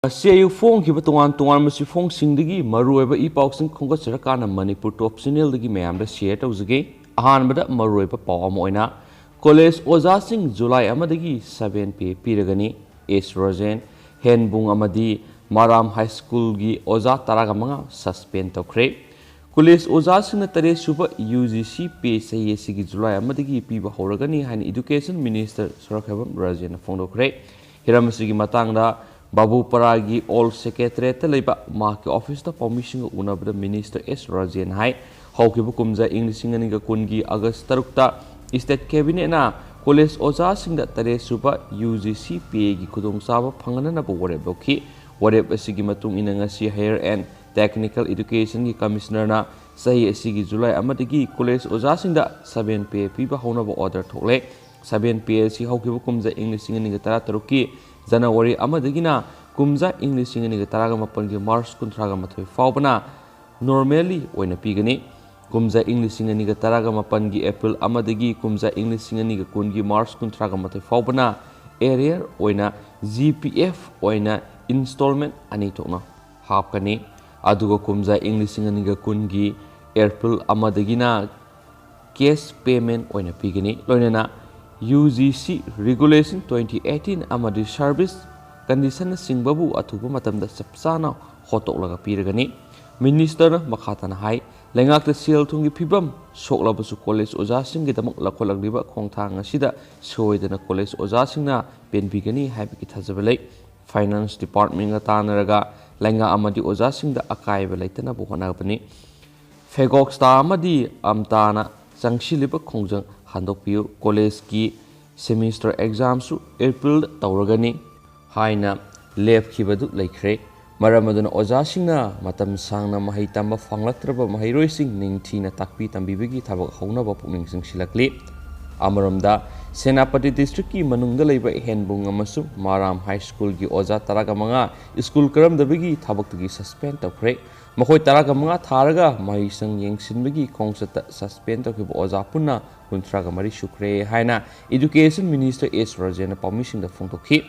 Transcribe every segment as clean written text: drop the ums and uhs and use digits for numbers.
CIU Fong Kiba Tuan Masi Fong Singdigi, Marueva E Pauxing Kongasakana, Manipur Top Sinil the Gimayam, the Seattle Zigay, Ahanbada Marueva Pawamoina, College Ozasing, July Amadagi, 7P Piragani, Ace Rosen, Hen Bung Amadi, Maram High School Gi Oza Taragamanga, Suspend to Crape. College Ozasing the Tare Super UGC P. Sayesigi July Amadagi, Piba Horagani, and Education Minister Sorakabam Rajan Fondo Crape. Hiramasigi Matanga. Babu Paragi All Secretary Leba Mark Office the Permission Unabda Minister S. Rajan Hai, Hokibukumza English Singaniga Kungi August Tarukta, State Cabinet na College Oza Sing that Tare Super UGC Pegi Kudung Saba Pangana Boki, whatever Sigimatum Inangasi Higher and Technical Education Commissioner na Say Sigi July Amadigi College Oza Sing that 7P Piba Honaba Order Tole, 7PLC Hokibukumza English Singaniga Tarataruki. January Amadagina, Kumza English in the Taragamapan Mars Kuntragamato Faubana, normally when a pigani, Kumza English in the Taragamapangi April Amadagi, Kumza English in the Kungi Mars Kuntragamato Faubana, area oina GPF oina installment Anitona, Hapkani, Adugo Kumza English in the Kungi April Amadagina, case payment oina pigani, Lonena. UGC Regulation 2018 Amadi Service Condition Singbabu Atuba Matam the Sapsana Hotolaga Piragani Minister Makatan Hai Langak the Seal Tungi Pibam Soklabasu College Ozasing Gitamok Lakolag River Kongtang Sida Soy than a College Ozasingna Ben Bigani Habit Hazabele Finance Department Tanaraga Langa Amadi Ozasing the Akai Velatana Buhanabani Fegok Star Amadi Amtana Sangshiliba Kongjang Handokpiu College ki semester exam su April Tauragani Haina Left Kibadu Lakre Maramadun Ozasingna Matam Sangna Mahitamba Fanglatraba Mahiroising Ningtina Takpi Tambibigi Tabak Hona Bapuning Silakli Amaramda Senapati District ki Manunga Labor Henbung Amasu Maram High School ki Oza Taragamanga School Karam the Bigi Tabak to suspend of Craig Mahoi Taragamanga Taraga Maisang Yang Sinbigi Kongset suspend of Oza Puna Kuntraga Mari Shukre Haina Education Minister S. Rajana permission the Funtoki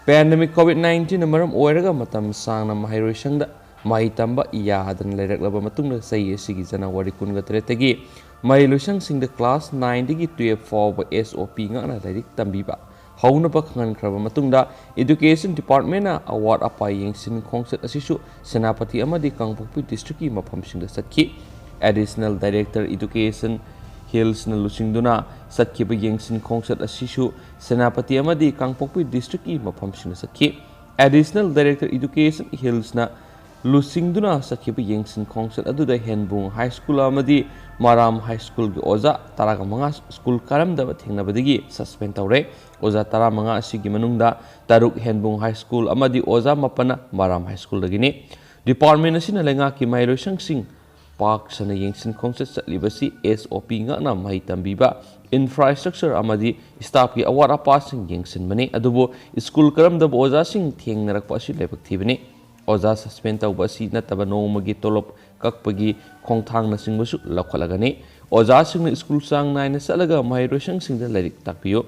Pandemic COVID-19 Maram Oeraga Matam Sang Mahirosang the Mahitamba Yahadan Lerek Laba Matunga say Sigizana Warikunga Tretegi Mahilusang sing the class 9 digi 12 for SOP Ngana Lerik Tambiba Hauna Bakan Krava Matunda Education Department award apaying sin concert asisu Senapati Amadi Kangpopi District Mapamsing the Satki Additional Director Education Hills na Lusingduna Satkiba Yengsin concert asisu Senapati Amadi Kangpopi District Mapamsing the Satki Additional Director Education Hills na Lusingduna Satkiba Yengsin concert adu the Henbung High School Amadi Maram High School ki Oza Taragamanga School Karam da Thingnabadigi suspend tawre Oza Taramanga Sigi Manungda Taruk Henbung High School Amadi Oza Mapana Maram High School dagini Department asina lenga ki Mairosang sing Park sana Yengsin concert satlibasi SOP nga na Mahitambiba Infrastructure Amadi staff ki award apasing Yengsin mani adubo School Karam da Oza sing Thingnarakpa asi lebak thibani Oza suspend tawbasi nataba nomagi tolop kakpagi Kongtang na singbasu lakwalagani Oza sing na school sang nai na salaga Mahirosang sing da Lerik takpiyo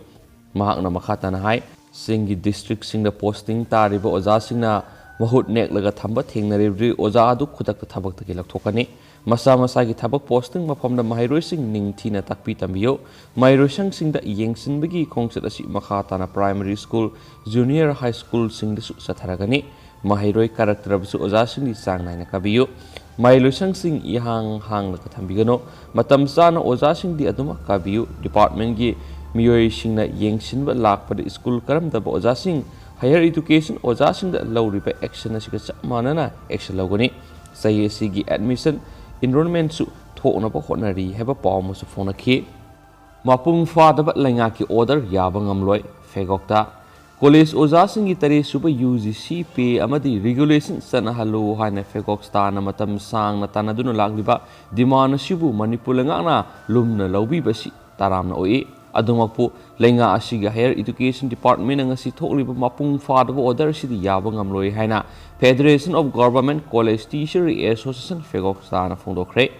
Mahak na makata na hai Singi district sing da posting tariba Oza sing na Mahut nek laga thamba thengna ribri Oza adu khudak ta thabak ta kilak thokani Masa masa ki thabak posting mafam da Mahirosang ningthina takpi tambiyo Mahirosang sing da yengsin bagi kongset asi makata na primary school junior high school sing da su satharagani Mahiroi karakter abusu Oza sing di sang nai na kabiyo Mahirosang sing ihang hang laga thambigano matam sana Oza sing di aduma kabiyo department gi Miyoi sing na yengsinba lakpada school karam da Oza sing higher education Oza sing da law riba action asika chamana na action lawgani saye sigi admission enrollment su thokna ba honari heba pawm su phona khi mapung fa da ba lenga ki order yaba ngamloi fegokta College Oza sing gi tare suba UGC pay amadi regulation sana halu haina fegok star na matam sang na tanaduna lagliba demand sibu Manipur lenga na lumna lawbi basi taramna oi Adumakpo lenga asiga higher education department nga si thokliba mapung fadaba order sidi yaba ngamloi haina Federation of Government College Teacher Association Fegokta na phongdokre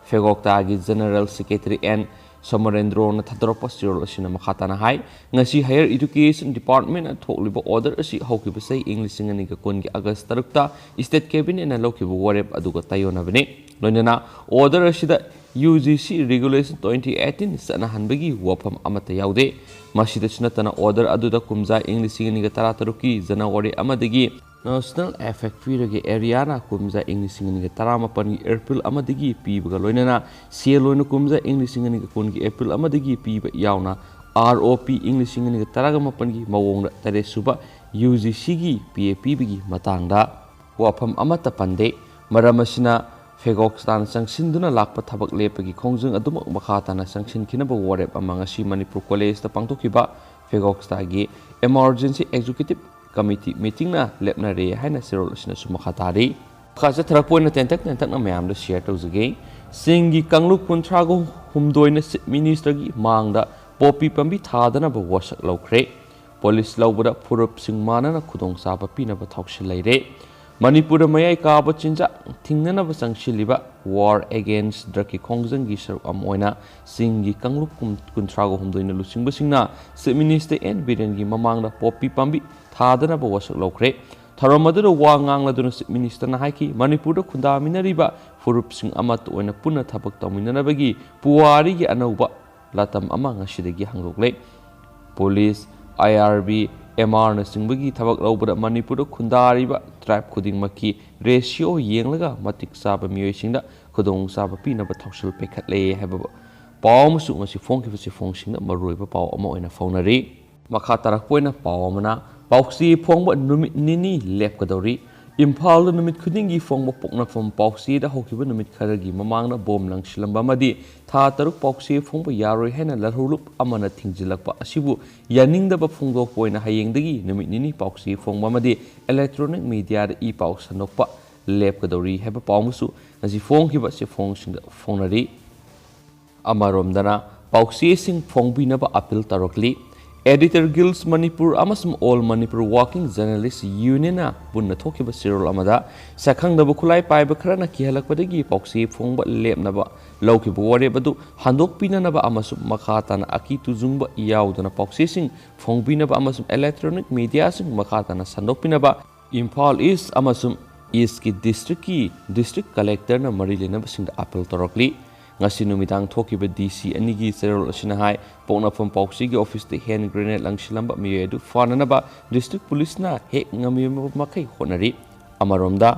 Fegokta gi General Secretary and Samarendrona thadorpa sirol asina makhatana hai ngasi higher education department at thokliba order asi hawkiba sai English ngani ka kon gi August tarukta state cabinet na lokiba warep aduga tayona bane loinana order asida UGC regulation 2018 sana hanbagi wafam amata yaude masida sunatana order aduda kumza English ngani ka tarataruki January amadagi National Effect Pirage area na kumza English ngani tarama pani April amadagi pibaga loinana seloina kumza English ngani kongi April amadagi piba yauna ROP English ngani taraga pani mawongda tare suba UGC gi PAP bigi matangda wafam amata pande maramasina Fegokstan sangsinduna lakpa thabak lepagi khongjung adum makhatana sangsin kinaba warep amangasi Manipur College ta pangthokiba Fegoksta gi Emergency Executive Committee meeting na lepna re haina sirol asina sumakhatari khaja thrakpoina tentak na mayam da share tawjage singi kangluk kuntrago humdoina minister gi mangda popi pambi thadana ba wasak lawkhre police lawbada furup singmana na khudong saba pina ba thoksil leire Manipur mayai kaaba chinja thingnana ba sangshiliba war against draki khongjang gi sar amoina singi kangluk kuntrago humdoina lusingba singna se minister en biren gi mamangda popi pambi thadana ba wasak lawkhre tharomadura wa ngangladuna se minister na haiki Manipur da khunda minariba furup sing amat oina punna thabak taminana bagi puwari gi anauba latam ama ngasidagi hanglokle police IRB MR na singbagi thabak lawbada Manipur khundariba tribe khuding maki ratio yenglaga matik saba miyoi singda khudong saba pinaba thoksil pekhatle haba paw musu ngasi fongki fong singda maroiba paw ama oina faunari makha tarak poina paw amana pawsi phongba numit nini lepkadori Imphal numit khudingi phongba poknakfam pawsi da hokiba numit kharagi mamangna bom langsilamba madi tha taruk pawsi phongba yaroi hena larhulup amana thingjilakpa asibu yaningdaba phongdok poina hayengdagi numit nini pawsi phongba madi electronic media da e paw sanokpa lepkadori heba pawmusu ngasi phongkiba se phongsingda phonari amaromdana pawsi sing phongbinaba appeal tarokli Editor Guilds Manipur amasum All Manipur Working Journalists Union na bunna thokiba sirol amada sakhangdaba khulai paiba kharana kihalakpadagi pawsi phongba lepnaba lawkiba ware badu handokpinanaba amasum makhatana aki tujungba yaudana pawsi sing phongbinaba amasum electronic media sing makhatana sandokpinaba Imphal East amasum East ki district collector na marilenaba singda appeal torokli ngasi numitang thokiba DC anigi serol asina hai poknafam pawsi gi office te hand grenade langsilamba miyedu fananaba district police na hek ngami makai honari amaromda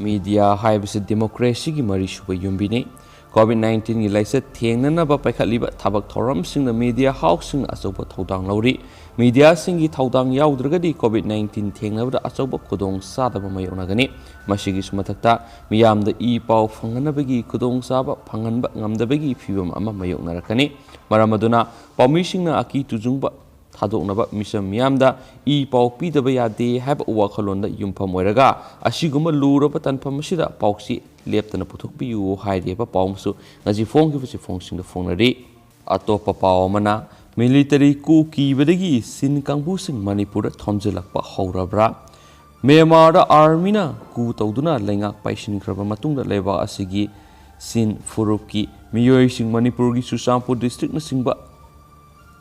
media haibse democracy gi mari suba yumbini COVID-19 gi laisa thengnanaba paikhatliba thabak thoram singna media housing asoba thodang lauri media singi thodang yaudragadi COVID-19 thengnabada asoba khudong sadaba mayonagani masigi sumathakta miyamda e paw phanganabagi khudong saba phanganba ngamdabagi phibam ama mayoknarakani maramaduna pawmisingna aki tujungba thadoknaba misam miyamda e paw pidaba yade hab wakhalonda yumpham oiraga asiguma luraba tanpham asida pawsi leptana puthokpiyu haireba pawmsu ngaji phongkibasi phongsingda phongnari atopa pawmana military coup kibadagi sin kangbusing Manipur thonjelakpa haurabra Myanmar army na coup tawduna lengak paisinkraba matungda leba asigi sin furupki miyoi sing Manipur gi Chusampur district na singba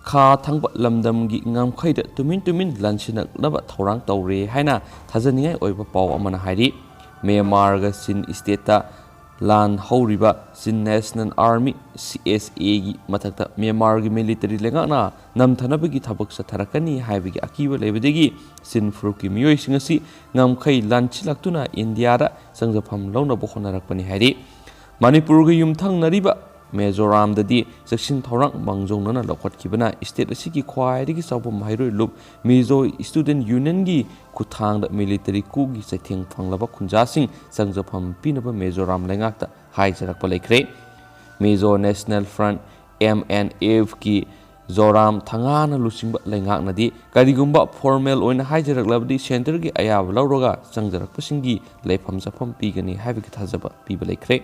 kha thangba lamdam gi ngamkhaida tumin lansinaknaba thorang tawre haina thajaningai oiba paw amana hairi Myanmar ga sin state ta lan hauriba sin National Army CSA gi mathakta Myanmar gi military lengakna namthanabagi thabak satharakani haibagi akiba lebedegi sin furukki miyoi singasi ngamkhai lanchilaktuna India da sangjafam launa bohonarakpani hairi Manipur gi yumthang nariba Mizoram dadi section thorang mangjongna lokhatkibana state asigi khwaidagi sawba mairoi lup Mizo student union gi kuthang da military coup gi satheng phanglaba khunjasing sangjafam pinaba Mizoram lengakta haijarakpa lekre Mizo National Front MNF ki Zoram thangana lusingba lengaknadi karigumba formal oina haijaraklabdi center gi ayaba lawroga sangjarakpasingi leifam jafam pigani habiki thajaba piba lekre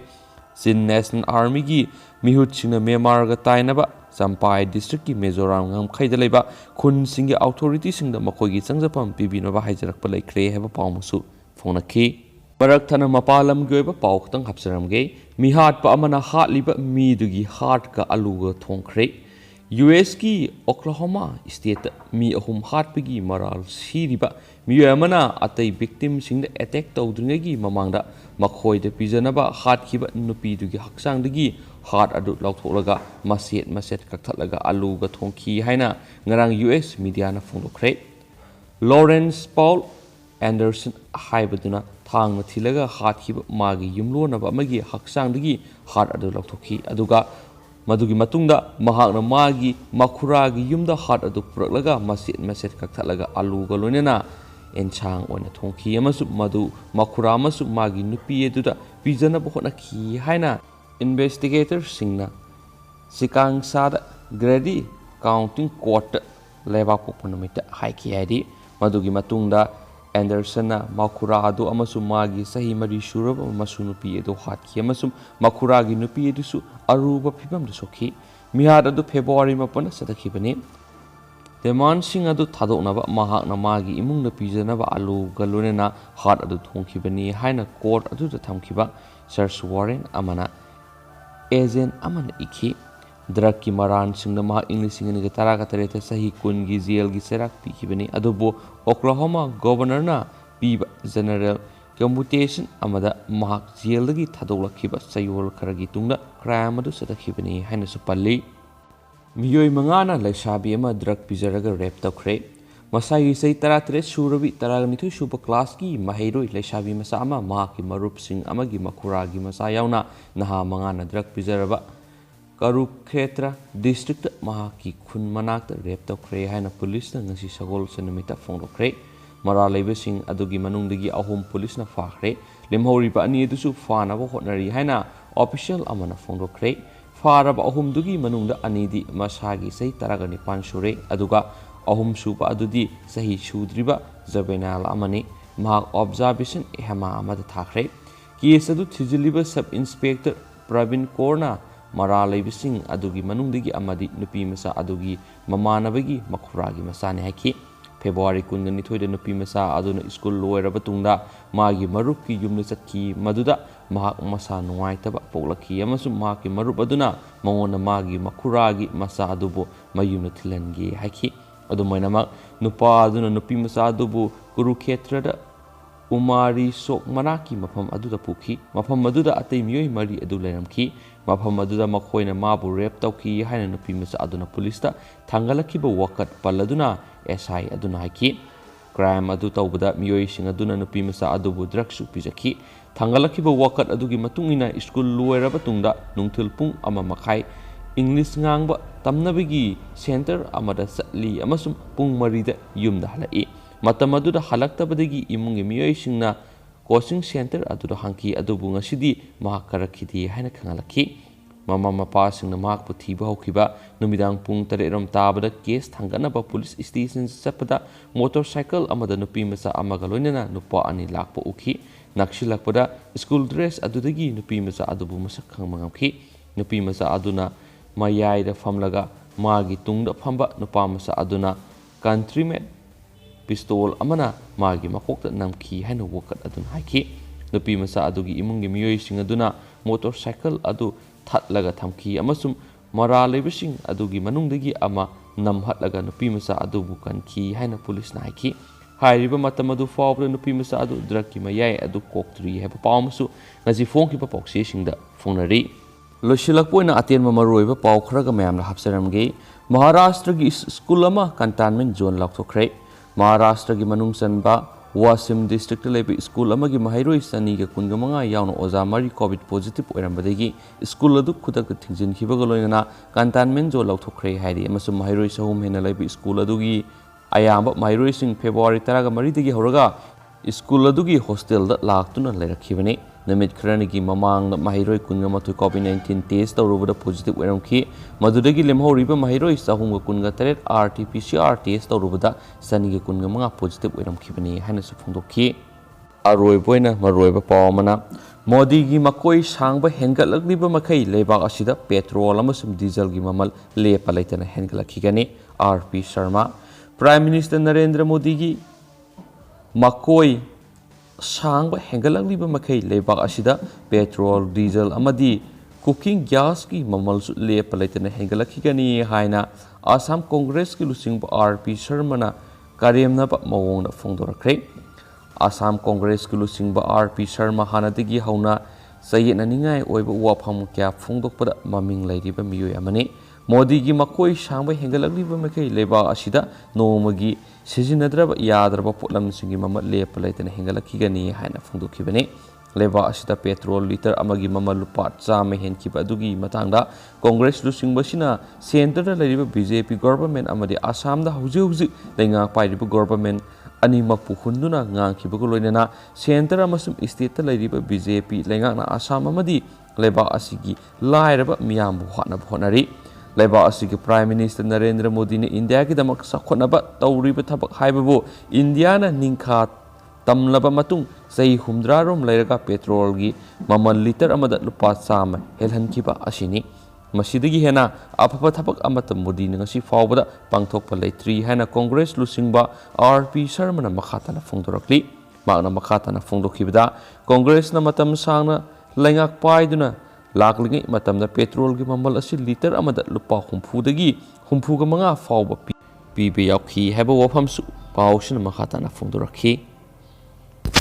Sin National Army gi Mihat singna Myanmar ga tainaba Champai district ki Mizoram ngam khaida leba khun singi authority singda makoi gi changjapam pibinaba haijarakpa laikre heba pawmusu phonakhi ꯃꯔꯛꯊꯅ ꯃꯄꯥꯟ ꯂꯝꯒꯤ ꯑꯣꯏꯕ ꯄꯥꯎ ꯈꯛꯇꯪ ꯍꯥꯞꯆꯔꯝꯒꯦ Mihat pa amana Hatliba Mi dugi Heart ka Alu Ga Thongkhare US ki Oklahoma state mi ahum hatpagi maral siriba mi amana atai victim sing attack tawdringagi mamangda makhoi de pijanaba hat khiba nupi dugi haksang dagi heart adu lautholaga maset kakthatlaga Alu Ga Thongkhi haina ngarang US media na phongdokre Lawrence Paul Anderson haibaduna thang na thilaga hat khiba magi yumlonaba amagi haksang dagi heart adu lauthokhi aduga Madugi matungda mahakna magi makuragi yumda hat adu puraklaga maset kakthatlaga Alu ga loinana enchang oina thongkhi amasu madu makura amasu magi nupi eduda pijanaba hotnakhi haina investigator singna sikang sada grady counting court leba popunamita haiki haidi madugi matungda Anderson na makura adu amasu magi sahi mari shuraba amasu nupi edu hatki amasu makuragi nupi edusu aruba phibam sokhi Mihat adu February mapana sadakhibani Deman sing adu thadoknaba mahakna magi imungna pijanaba Alu ga loinana hat adu thongkhibani haina court adu da thamkhiba search warrant amana agent amana ikhi drug ki maran singna ma English singni ga taraga tareta sahi kun gi jail gi serak pikhibani adubo Oklahoma governor na piba general commutation amada mahak jail gi thadolakhiba sayol kharagi tungda crime adu sadakhibani haina supalli miyoi mangana laisabi ama drug pizaraga rape tawkhre masai sei 13 surabi 12 suba class ki mahairoi laisabi masa ama mahak ki marup sing amagi makuragi masa yauna naha mangana drug pizaraba Karukhetra district mahaki khun manakta rape tawkhre haina police na ngasi sagol sanamita phongdokre mara leibasing adugi manungdagi ahum police na fakhre lemhori ba ani dusu fana ba hotnari haina official amana phongdokre faraba ahum dugi manungda ani di masagi sei taragani pansure aduga ahum suba adudi sahi sudriba zabenal amani mahak observation hema amada thakre case adu thijiliba sub inspector Pravin Korna Mara leibising adugi manungdagi amadi nupi masa adugi mamanabagi makuragi masane haki February 12 da nupi masa aduna school loiraba tungda magi marup ki yumna chatki maduda mahak masa nuwaitaba poklaki amasu mahaki marup aduna mangona magi makuragi masa adubo mayumna thilangi haki adumainama nupa aduna nupi masa adubu Kurukhetrada Umari sok manaki mafam aduda pukhi mafam aduda atei miyoi mari adu leiramki mafam aduda makhoina mabu rape tawki haina nupi masa aduna police ta thangalakhiba wakat paladuna SI aduna haiki crime adu tawbada miyoi sing aduna nupi masa adubu drugs pizaki thangalakhiba wakat adugi matungina school loiraba tungda nungthil pung ama makhai English ngangba tamnabigi center amada satli amasum pung marida yumda halai matam aduda halaktabadagi imungi miyoi singna coaching center aduda hanki adubu ngasidi mahakarakhidi haina khangalakhi mama mapa singna mahak puthiba hokhiba numidang pung 3 ram tabada case thanganaba police station sapada motorcycle amada nupi masa amaga loinana nupa ani lakpa ukhi nakshilakpada school dress adudagi nupi masa adubu masak khangmangamkhi nupi masa aduna mayai da famlaga magi tungda phamba nupa masa aduna countryman pistol amana magi makokta namki haina wakat adun haiki nupi masa adugi imungi miyoi sing aduna motorcycle adu thatlaga thamki amasum mara leibasing adugi manungdagi ama namhatlaga nupi masa adubu kanki haina police na haiki hairiba matam adu fawbda nupi masa adu draki mayai adu koktri heba pawmasu ngaji phongki pa pokse singda phongnari losilakpoina atenma maroiba paw kharaga mayamna hapsaramge Maharashtra gi school ama containment zone lauthokhre Maharashtra gi manung sanba Wasim district lebi school amagi mahairoi sani ga kunga manga yauna oza mari covid positive oirambadagi school adu khudak thingjin khibaga loinana containment zone lauthokhre haidi amasum mahairoi sahum hena lebi school adugi ayamba mahairoi sing February 10 ga mari dagi horaga school adugi hostel da laktuna lerakhibani namit kharani mamang mahiroi kunga mathu COVID-19 test tawrubada positive oiramki madudagi lemhoriba mahiroi sahum kunga taret RT-PCR test tawrubada sani kunga manga positive oiramkhibani haina su phongdokhi aroi boina maroiba pawmana Modi gi makoi sangba hengatlakliba makai leibak asida petrol amasum diesel gi mamal lepa laitana hengalakigani RP Sharma Prime Minister Narendra Modi gi makoi ꯁꯥꯡꯕ ꯍꯦꯟꯒꯠꯂꯛꯂꯤꯕ ꯃꯈꯩ ꯂꯩꯕꯥꯛ ꯑꯁꯤꯗ petrol, diesel ꯑꯃꯗꯤ cooking ꯒ꯭ꯌꯥꯁꯀꯤ ꯃꯃꯜꯁꯨ ꯂꯦꯞꯄ ꯂꯩꯇꯅ ꯍꯦꯟꯒꯠꯂꯛꯈꯤꯒꯅꯤ ꯍꯥꯏꯅ ꯑꯁꯥꯝ ꯀꯣꯡꯒ꯭ꯔꯦꯁꯀꯤ ꯂꯨꯆꯤꯡꯕ R.P. ꯁꯔꯃꯅ ꯀꯔꯦꯝꯅꯕ ꯃꯑꯣꯡꯗ ꯐꯣꯡꯗꯣꯔꯛꯈ꯭ꯔꯦ꯫ ꯑꯁꯥꯝ ꯀꯣꯡꯒ꯭ꯔꯦꯁꯀꯤ ꯂꯨꯆꯤꯡꯕ R.P. ꯁꯔꯃ ꯍꯥꯟꯅꯗꯒꯤ ꯍꯧꯅ ꯆꯌꯦꯠꯅꯅꯤꯡꯉꯥꯏ ꯑꯣꯏꯕ ꯋꯥꯐꯝ ꯀꯌꯥ ꯐꯣꯡꯗꯣꯛꯄꯗ ꯃꯃꯤꯡ ꯂꯩꯔꯤꯕ ꯃꯤꯑꯣꯏ ꯑꯃꯅꯤ꯫ ꯃꯣꯗꯤꯒꯤ ꯃꯀꯣꯏ ꯁꯥꯡꯕ ꯍꯦꯟꯒꯠꯂꯛꯂꯤꯕ ꯃꯈꯩ ꯂꯩꯕꯥꯛ ꯑꯁꯤꯗ ꯅꯣꯡꯃꯒꯤ ꯁꯤꯖꯤꯟꯅꯗ꯭ꯔꯕ ꯌꯥꯗ꯭ꯔꯕ ꯄꯣꯠꯂꯝꯁꯤꯡꯒꯤ ꯃꯃꯜ ꯂꯦꯞꯄ ꯂꯩꯇꯅ ꯍꯦꯟꯒꯠꯂꯛꯈꯤꯒꯅꯤ ꯍꯥꯏꯅ ꯐꯣꯡꯗꯣꯛꯈꯤꯕꯅꯤ꯫ ꯂꯩꯕꯥꯛ ꯑꯁꯤꯗ ꯄꯦꯇ꯭ꯔꯣꯜ ꯂꯤꯇꯔ ꯑꯃꯒꯤ ꯃꯃꯜ ꯂꯨꯄꯥ 100 ꯍꯦꯟꯈꯤꯕ ꯑꯗꯨꯒꯤ ꯃꯇꯥꯡꯗ ꯀꯣꯡꯒ꯭ꯔꯦꯁ ꯂꯨꯆꯤꯡꯕꯁꯤꯅ ꯁꯦꯟꯇꯔꯗ ꯂꯩꯔꯤꯕ BJP ꯒꯣꯚꯔꯟꯃꯦꯟꯠ ꯑꯃꯗꯤ ꯑꯁꯥꯝꯗ ꯍꯧꯖꯤꯛ ꯂꯩꯉꯥꯛ ꯄꯥꯏꯔꯤꯕ ꯒꯣꯚꯔꯟꯃꯦꯟꯠ ꯑꯅꯤꯃꯛꯄꯨ ꯍꯨꯟꯗꯨꯅ ꯉꯥꯡꯈꯤꯕꯒ ꯂꯣꯏꯅꯅ ꯁꯦꯟꯇꯔ ꯑꯃꯁꯨꯡ ꯁ꯭ꯇꯦꯠꯇ ꯂꯩꯔꯤꯕ BJP ꯂꯩꯉꯥꯛꯅ ꯑꯁꯥꯝ ꯑꯃꯗꯤ ꯂꯩꯕꯥꯛ ꯑꯁꯤꯒꯤ ꯂꯥꯏꯔꯕ ꯃꯤꯌꯥꯝꯕꯨ ꯍꯥꯠꯅꯕ ꯍꯣꯠꯅꯔꯤ꯫ ꯂꯩꯕꯥꯛ ꯑꯁꯤꯒꯤ ꯄ꯭ꯔꯥꯏꯝ ꯃꯤꯅꯤꯁꯇꯔ ꯅꯔꯦꯟꯗ꯭ꯔ ꯃꯣꯗꯤꯅ ꯏꯟꯗꯤꯌꯥꯒꯤꯗꯃꯛ ꯆꯥꯎꯈꯠꯅꯕ ꯇꯧꯔꯤꯕ ꯊꯕꯛ ꯍꯥꯏꯕꯕꯨ ꯏꯟꯗꯤꯌꯥꯅ ꯅꯤꯡꯈꯥ ꯇꯝꯂꯕ ꯃꯇꯨꯡ ꯆꯍꯤ 60 ꯔꯣꯝ ꯂꯩꯔꯒ ꯄꯦꯇ꯭ꯔꯣꯜꯒꯤ ꯃꯃꯜ ꯂꯤꯇꯔ ꯑꯃꯗ ꯂꯨꯄꯥ 100 ꯍꯦꯜꯍꯟꯈꯤꯕ ꯑꯁꯤꯅꯤ꯫ ꯃꯁꯤꯗꯒꯤ ꯍꯦꯟꯅ ꯑꯐꯕ ꯊꯕꯛ ꯑꯃꯠꯇ ꯃꯣꯗꯤꯅ ꯉꯁꯤ ꯐꯥꯎꯕꯗ ꯄꯥꯡꯊꯣꯛꯄ ꯂꯩꯇ꯭ꯔꯤ ꯍꯥꯏꯅ ꯀꯣꯡꯒ꯭ꯔꯦꯁ ꯂꯨꯆꯤꯡꯕ R.P. ꯁꯔꯃꯅ ꯃꯈꯥ ꯇꯥꯅ ꯐꯣꯡꯗꯣꯔꯛꯂꯤ꯫ ꯃꯍꯥꯛꯅ ꯃꯈꯥ ꯇꯥꯅ ꯐꯣꯡꯗꯣꯛꯈꯤꯕꯗ ꯀꯣꯡꯒ꯭ꯔꯦꯁꯅ ꯃꯇꯝ ꯁꯥꯡꯅ ꯂꯩꯉꯥꯛ ꯄꯥꯏꯗꯨꯅ ꯂꯥꯛꯂꯤꯉꯩ ꯃꯇꯝꯗ ꯄꯦꯇ꯭ꯔꯣꯜꯒꯤ ꯃꯃꯜ ꯑꯁꯤ ꯂꯤꯇꯔ ꯑꯃꯗ ꯂꯨꯄꯥ 60ꯗꯒꯤ 65 ꯐꯥꯎꯕ ꯄꯤꯕ ꯌꯥꯎꯈꯤ ꯍꯥꯏꯕ ꯋꯥꯐꯝꯁꯨ ꯄꯥꯎꯁꯤꯅ ꯃꯈꯥ ꯇꯥꯅ ꯐꯣꯡꯗꯣꯔꯛꯈꯤ꯫